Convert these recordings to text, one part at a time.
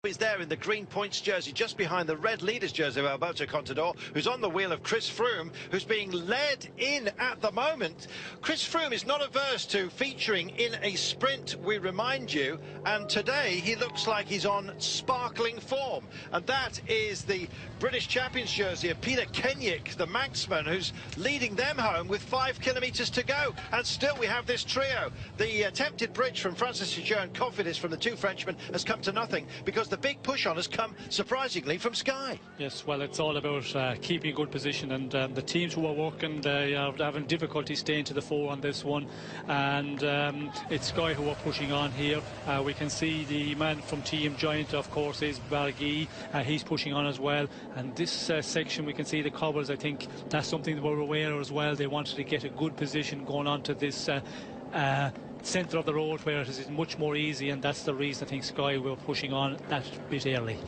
Is there in the green points jersey, just behind the red leaders jersey of Alberto Contador, who's on the wheel of Chris Froome, who's being led in at the moment. Chris Froome is not averse to featuring in a sprint, we remind you, and today he looks like he's on sparkling form, and that is the British Champions jersey of Peter Kenyick, the Manxman, who's leading them home with 5 kilometres to go. And still we have this trio. The attempted bridge from Francis Tichot and Cofidis from the two Frenchmen has come to nothing, because the big push on has come surprisingly from Sky. Yes, well, it's all about keeping a good position, and the teams who are working, they are having difficulty staying to the fore on this one, and it's Sky who are pushing on here. We can see the man from Team Giant, of course, is Barguil. He's pushing on as well, and this section we can see the cobbles. I think that's something that we're aware of as well. They wanted to get a good position going on to this centre of the road where it is much more easy, and that's the reason I think Sky were pushing on that bit early.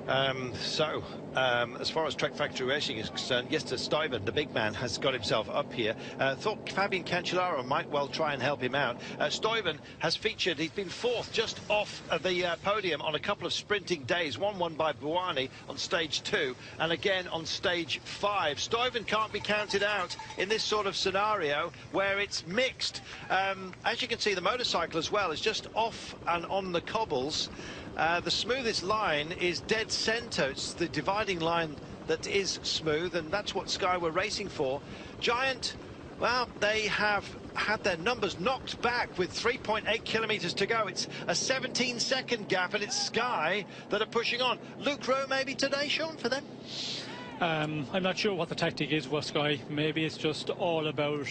As far as Trek Factory Racing is concerned, yes, Stuyven, the big man, has got himself up here. Thought Fabian Cancellara might well try and help him out. Stuyven has featured, he's been fourth just off the podium on a couple of sprinting days. One won by Buani on stage 2 and again on stage 5. Stuyven can't be counted out in this sort of scenario where it's mixed. As you can see, the motorcycle as well is just off and on the cobbles. The smoothest line is dead centre. It's the dividing line that is smooth, and that's what Sky were racing for. Giant, well, they have had their numbers knocked back with 3.8 kilometres to go. It's a 17-second gap, and it's Sky that are pushing on. Luke Rowe maybe today, Sean, for them? I'm not sure what the tactic is for Sky. Maybe it's just all about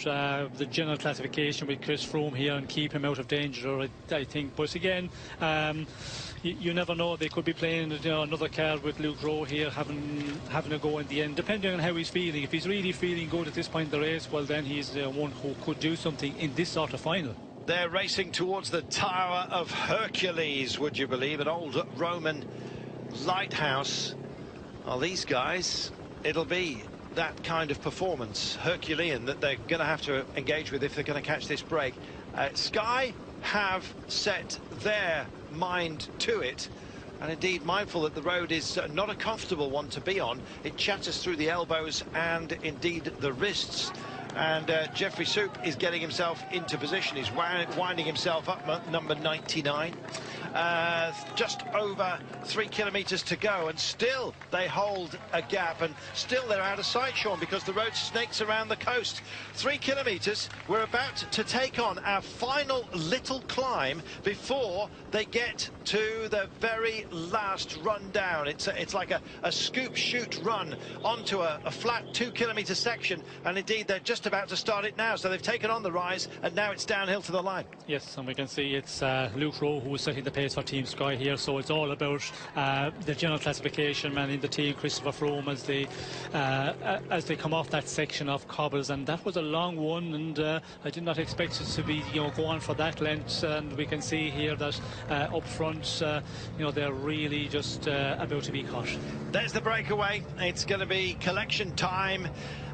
the general classification with Chris Froome here and keep him out of danger, I think. But again, you never know. They could be playing another card with Luke Rowe here, having a go in the end, depending on how he's feeling. If he's really feeling good at this point in the race, well, then he's one who could do something in this sort of final. They're racing towards the Tower of Hercules, would you believe, an old Roman lighthouse. Well, these guys, it'll be that kind of performance, Herculean, that they're going to have to engage with if they're going to catch this break. Sky have set their mind to it, and indeed mindful that the road is not a comfortable one to be on. It chatters through the elbows and indeed the wrists. And Jeffrey Soup is getting himself into position. He's winding himself up, number 99. Just over 3 kilometres to go, and still they hold a gap, and still they're out of sight, Sean, because the road snakes around the coast. 3 kilometres, we're about to take on our final little climb before they get to the very last run down. It's like a scoop shoot run onto a flat 2 kilometre section, and indeed they're just about to start it now. So they've taken on the rise, and now it's downhill to the line. Yes, and we can see it's Luke Rowe who is setting the pace for Team Sky here. So it's all about the general classification man in the team, Christopher Froome, as they come off that section of cobbles, and that was a long one, and I did not expect it to be go on for that length. And we can see here that up front, they're really just about to be caught. There's the breakaway. It's going to be collection time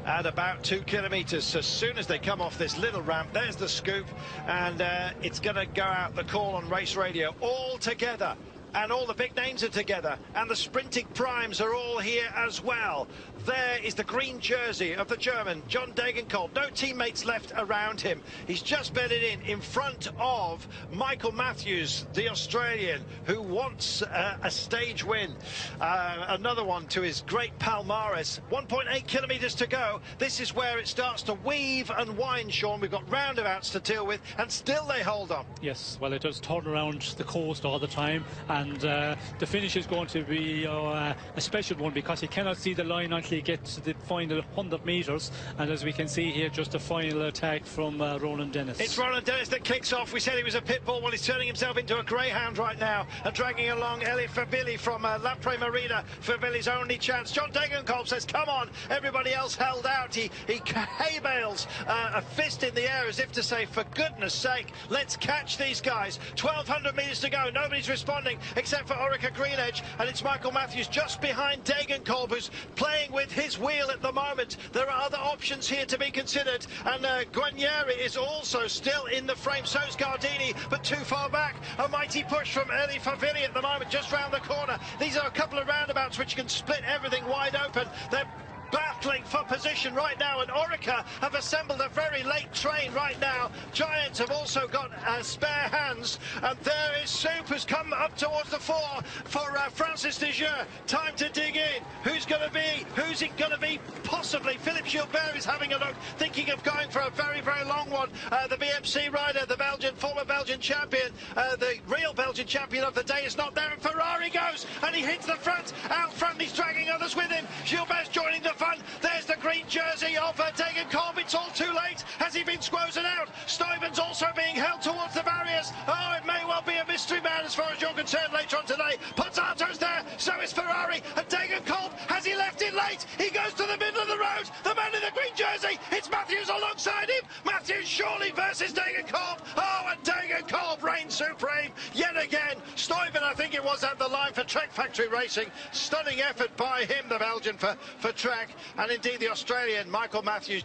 at about 2 kilometres. As soon as they come off this little ramp, there's the scoop, and it's going to go out the call on race radio all together. And all the big names are together, and the sprinting primes are all here as well. There is the green jersey of the German, John Degenkolb. No teammates left around him. He's just bedded in front of Michael Matthews, the Australian, who wants a stage win. Another one to his great palmares. 1.8 kilometres to go. This is where it starts to weave and wind, Sean. We've got roundabouts to deal with, and still they hold on. Yes, well, it does turn around the coast all the time, and the finish is going to be a special one, because you cannot see the line until you get to the final 100 metres, and as we can see here, just a final attack from Roland Dennis. It's Roland Dennis that kicks off. We said he was a pit bull. Well, he's turning himself into a greyhound right now and dragging along Eli Fabili from La Premarina. Fabili's only chance. John Degenkolb says, come on. Everybody else held out. He hay-bales a fist in the air as if to say, for goodness sake, let's catch these guys. 1,200 metres to go. Nobody's responding. except for Orica Greenedge, and it's Michael Matthews just behind Degenkolb, who's playing with his wheel at the moment. There are other options here to be considered, and Guarnieri is also still in the frame, so's Gardini, but too far back. A mighty push from Eli Favili at the moment, just round the corner. These are a couple of roundabouts which can split everything wide open. They're battling for position right now, and Orica have assembled a very late train right now. Giants have also got spare hands, and there is Soup, who's come up towards the fore for Francis Desjeux. Time to dig in. Who's going to be? Who's it going to be? Possibly Philippe Gilbert is having a look, thinking of going for a very, very long one. The BMC rider, the Belgian, former Belgian champion, the real Belgian champion of the day is not there, and Ferrari goes, and he hits the front. Out front, he's dragging others with him. Gilbert's joining the fun. There's the green jersey of Degenkolb. It's all too late. Has he been squozen out? Stuyven's also being held towards the barriers. Oh, it may well be a mystery man as far as you're concerned later on today. Pozzato's there, so is Ferrari, and Degenkolb, has he left it late? He goes to the middle of the road. The man in the green jersey, it's Matthews alongside him. Matthews surely versus Degenkolb. Oh, and Degenkolb reigns supreme yet again. Stuyven, I think it was, at the line for Trek Factory Racing. Stunning effort by him, the Belgian, for Trek, and indeed the Australian Michael Matthews.